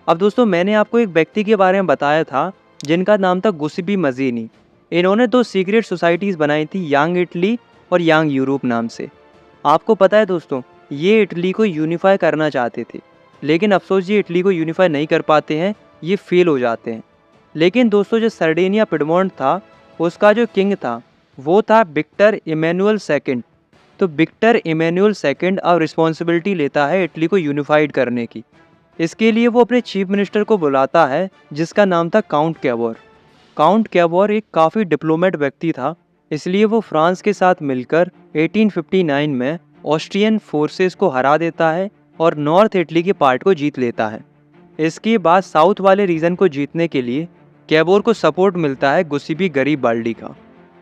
अब दोस्तों मैंने आपको एक व्यक्ति के बारे में बताया था जिनका नाम था गुस्सीपी मजीनी। इन्होंने 2 सीक्रेट सोसाइटीज़ बनाई थी, यंग इटली और यंग यूरोप नाम से। आपको पता है दोस्तों ये इटली को यूनिफाई करना चाहते थे, लेकिन अफसोस ये इटली को यूनिफाई नहीं कर पाते हैं, ये फेल हो जाते हैं। लेकिन दोस्तों जो सर्डेनिया पिडमोंट था उसका जो किंग था वो था विक्टर इमैनुअल सेकंड। तो विक्टर इमैनुअल सेकंड अब रिस्पॉन्सिबिलिटी लेता है इटली को यूनिफाइड करने की। इसके लिए वो अपने चीफ मिनिस्टर को बुलाता है जिसका नाम था काउंट कैवोर। काउंट कैवोर एक काफ़ी डिप्लोमेट व्यक्ति था, इसलिए वो फ्रांस के साथ मिलकर 1859 में ऑस्ट्रियन फोर्सेस को हरा देता है और नॉर्थ इटली के पार्ट को जीत लेता है। इसके बाद साउथ वाले रीजन को जीतने के लिए कैवोर को सपोर्ट मिलता है गुस्सीपी गरीबाल्डी का।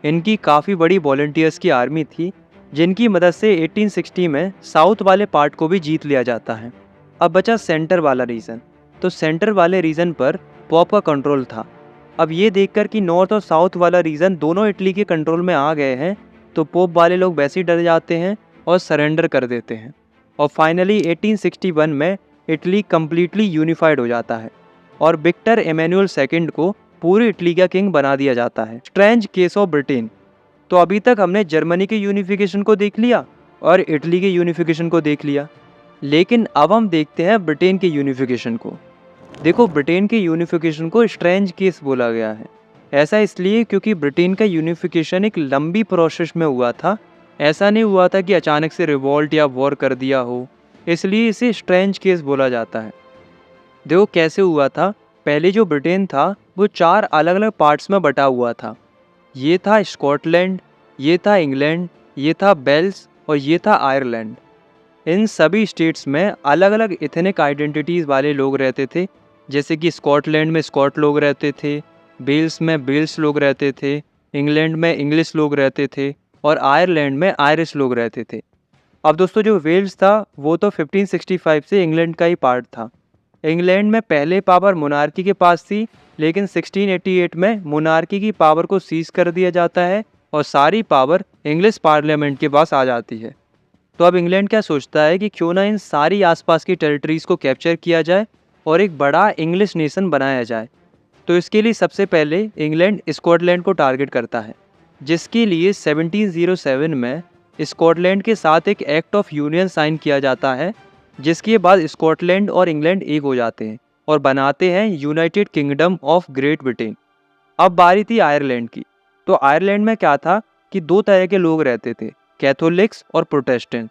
इनकी काफ़ी बड़ी वॉलंटियर्स की आर्मी थी जिनकी मदद से 1860 में साउथ वाले पार्ट को भी जीत लिया जाता है। अब बचा सेंटर वाला रीजन। तो सेंटर वाले रीजन पर पॉप का कंट्रोल था। अब ये देखकर कि नॉर्थ और साउथ वाला रीजन दोनों इटली के कंट्रोल में आ गए हैं, तो पोप वाले लोग वैसे ही डर जाते हैं और सरेंडर कर देते हैं। और फाइनली 1861 में इटली कम्प्लीटली यूनिफाइड हो जाता है और विक्टर इमैनुअल सेकंड को पूरी इटली का किंग बना दिया जाता है। Strange case of Britain. तो अभी तक हमने जर्मनी के यूनिफिकेशन को देख लिया और इटली के यूनिफिकेशन को देख लिया, लेकिन अब हम देखते हैं ब्रिटेन के यूनिफिकेशन को। देखो, ब्रिटेन के यूनिफिकेशन को स्ट्रेंज केस बोला गया है। ऐसा इसलिए क्योंकि ब्रिटेन का यूनिफिकेशन एक लंबी प्रोसेस में हुआ था। ऐसा नहीं हुआ था कि अचानक से रिवॉल्ट या वॉर कर दिया हो, इसलिए इसे स्ट्रेंज केस बोला जाता है। देखो कैसे हुआ था। पहले जो ब्रिटेन था वो 4 अलग अलग पार्ट्स में बटा हुआ था। ये था स्कॉटलैंड, ये था इंग्लैंड, ये था वेल्स और ये था आयरलैंड। इन सभी स्टेट्स में अलग अलग इथनिक आइडेंटिटीज़ वाले लोग रहते थे। जैसे कि स्कॉटलैंड में स्कॉट लोग रहते थे, वेल्स में वेल्स लोग रहते थे, इंग्लैंड में इंग्लिश लोग रहते थे और आयरलैंड में आयरिश लोग रहते थे। अब दोस्तों, जो वेल्स था वो तो 1565 से इंग्लैंड का ही पार्ट था। इंग्लैंड में पहले पावर मोनार्की के पास थी, लेकिन 1688 में मोनार्की की पावर को सीज कर दिया जाता है और सारी पावर इंग्लिश पार्लियामेंट के पास आ जाती है। तो अब इंग्लैंड क्या सोचता है कि क्यों ना इन सारी आसपास की टेरिटरीज़ को कैप्चर किया जाए और एक बड़ा इंग्लिश नेशन बनाया जाए। तो इसके लिए सबसे पहले इंग्लैंड स्कॉटलैंड को टारगेट करता है, जिसके लिए 1707 में स्कॉटलैंड के साथ एक एक्ट ऑफ यूनियन साइन किया जाता है, जिसके बाद स्कॉटलैंड और इंग्लैंड एक हो जाते हैं और बनाते हैं United kingdom of great Britain. अब बारी थी आयरलैंड की। तो आयरलैंड में क्या था कि 2 तरह के लोग रहते थे, कैथोलिक्स और प्रोटेस्टेंट।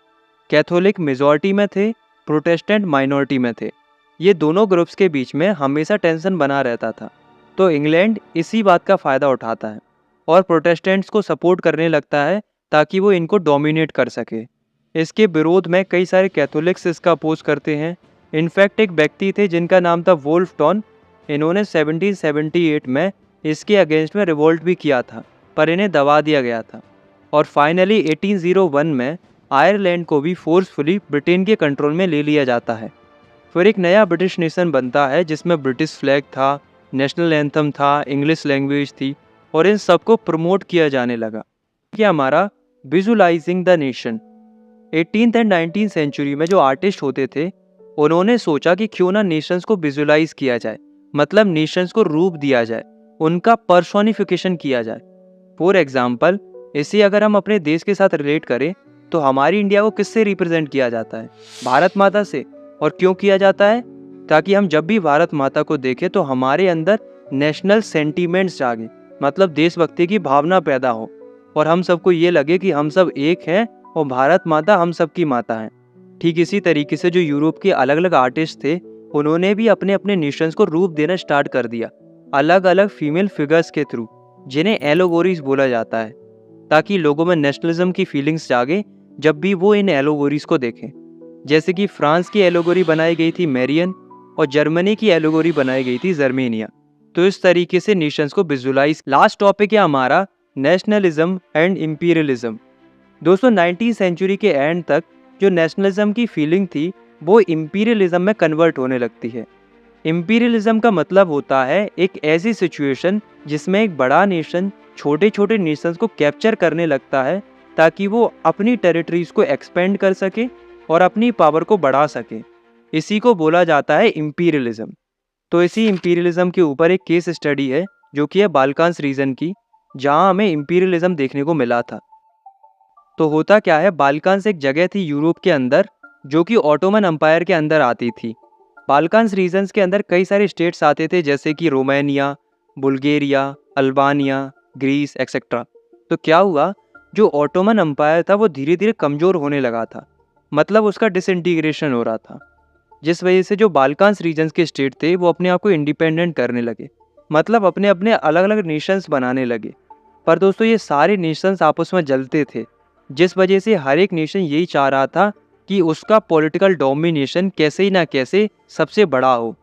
कैथोलिक मेजॉरिटी में थे, प्रोटेस्टेंट माइनॉरिटी में थे। ये दोनों ग्रुप्स के बीच में हमेशा टेंशन बना रहता था। तो इंग्लैंड इसी बात का फ़ायदा उठाता है और प्रोटेस्टेंट्स को सपोर्ट करने लगता है ताकि वो इनको डोमिनेट कर सके। इसके विरोध में कई सारे कैथोलिक्स इसका अपोज करते हैं। इनफैक्ट एक व्यक्ति थे जिनका नाम था वोल्फ टॉन। इन्होंने 1778 में इसके अगेंस्ट में रिवोल्ट भी किया था, पर इन्हें दबा दिया गया था। और फाइनली 1801 में आयरलैंड को भी फोर्सफुली ब्रिटेन के कंट्रोल में ले लिया जाता है। फिर एक नया ब्रिटिश नेशन बनता है जिसमें ब्रिटिश फ्लैग था, नेशनल एंथम था, इंग्लिश लैंग्वेज थी और इन सबको प्रमोट किया जाने लगा। कि हमारा visualising the nation. 18th and 19th century में जो आर्टिस्ट होते थे उन्होंने सोचा कि क्यों ना नेशंस को विजुलाइज किया जाए, मतलब नेशंस को रूप दिया जाए, उनका पर्सोनिफिकेशन किया जाए। फॉर एग्जाम्पल, इसे अगर हम अपने देश के साथ रिलेट करें तो हमारी इंडिया को किससे रिप्रेजेंट किया जाता है? भारत माता से। और क्यों किया जाता है? ताकि हम जब भी भारत माता को देखें तो हमारे अंदर नेशनल सेंटीमेंट्स जागे, मतलब देशभक्ति की भावना पैदा हो और हम सबको ये लगे कि हम सब एक हैं और भारत माता हम सब की माता है। ठीक इसी तरीके से जो यूरोप के अलग अलग आर्टिस्ट थे उन्होंने भी अपने अपने नेशंस को रूप देना स्टार्ट कर दिया, अलग अलग फीमेल फिगर्स के थ्रू, जिन्हें एलोगोरीज बोला जाता है, ताकि लोगों में नेशनलिज्म की फीलिंग्स जागे जब भी वो इन एलोगोरीज को देखें। जैसे कि फ्रांस की एलोगोरी बनाई गई थी मेरियन और जर्मनी की एलोगोरी बनाई गई थी जर्मेनिया। तो इस तरीके से नेशंस को विजुलाइज। लास्ट टॉपिक है हमारा नेशनलिज्म एंड इंपीरियलिज्म। दोस्तों, 19th सेंचुरी के एंड तक जो नेशनलिज्म की फीलिंग थी वो इंपीरियलिज्म में कन्वर्ट होने लगती है। इंपीरियलिज्म का मतलब होता है एक ऐसी सिचुएशन जिसमें एक बड़ा नेशन छोटे छोटे नेशंस को कैप्चर करने लगता है ताकि वो अपनी टेरिटरीज को एक्सपेंड कर सके और अपनी पावर को बढ़ा सके। इसी को बोला जाता है इंपीरियलिज्म। तो इसी इंपीरियलिज्म के ऊपर एक केस स्टडी है जो कि है बाल्कान्स रीजन की, जहां हमें इंपीरियलिज्म देखने को मिला था। तो होता क्या है, बाल्कान्स एक जगह थी यूरोप के अंदर जो कि ऑटोमन एम्पायर के अंदर आती थी। बाल्कान्स रीजन्स के अंदर कई सारे स्टेट्स आते थे जैसे कि Romania, Bulgaria, Albania, Greece etcetera. तो क्या हुआ, जो ऑटोमन एम्पायर था वो धीरे धीरे कमज़ोर होने लगा था, मतलब उसका डिसइंटीग्रेशन हो रहा था, जिस वजह से जो बाल्कान्स रीजन्स के स्टेट थे वो अपने आप को इंडिपेंडेंट करने लगे, मतलब अपने अपने अलग अलग नेशंस बनाने लगे। पर दोस्तों, ये सारे नेशंस आपस में जलते थे, जिस वजह से हर एक नेशन यही चाह रहा था कि उसका पॉलिटिकल डोमिनेशन कैसे ही ना कैसे सबसे बड़ा हो,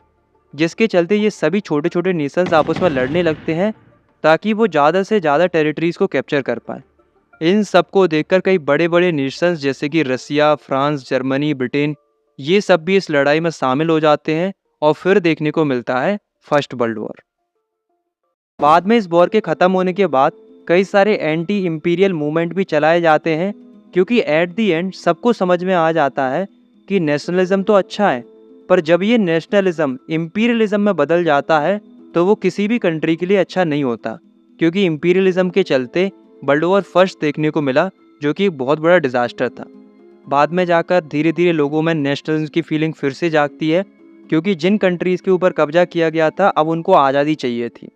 जिसके चलते ये सभी छोटे छोटे नेशंस आपस में लड़ने लगते हैं ताकि वो ज़्यादा से ज़्यादा टेरिटरीज़ को कैप्चर कर पाए। इन सबको देखकर कई बड़े बड़े नेशंस जैसे कि रसिया, फ्रांस, जर्मनी, ब्रिटेन, ये सब भी इस लड़ाई में शामिल हो जाते हैं और फिर देखने को मिलता है फर्स्ट वर्ल्ड वॉर। बाद में इस वॉर के ख़त्म होने के बाद कई सारे एंटी इंपीरियल मूवमेंट भी चलाए जाते हैं, क्योंकि एट दी एंड सबको समझ में आ जाता है कि नेशनलिज्म तो अच्छा है, पर जब ये नेशनलिज्म इंपीरियलिज्म में बदल जाता है तो वो किसी भी कंट्री के लिए अच्छा नहीं होता, क्योंकि इंपीरियलिज्म के चलते वर्ल्ड वॉर फर्स्ट देखने को मिला, जो कि एक बहुत बड़ा डिजास्टर था। बाद में जाकर धीरे धीरे लोगों में नेशनलिज्म की फीलिंग फिर से जागती है, क्योंकि जिन कंट्रीज़ के ऊपर कब्जा किया गया था अब उनको आज़ादी चाहिए थी।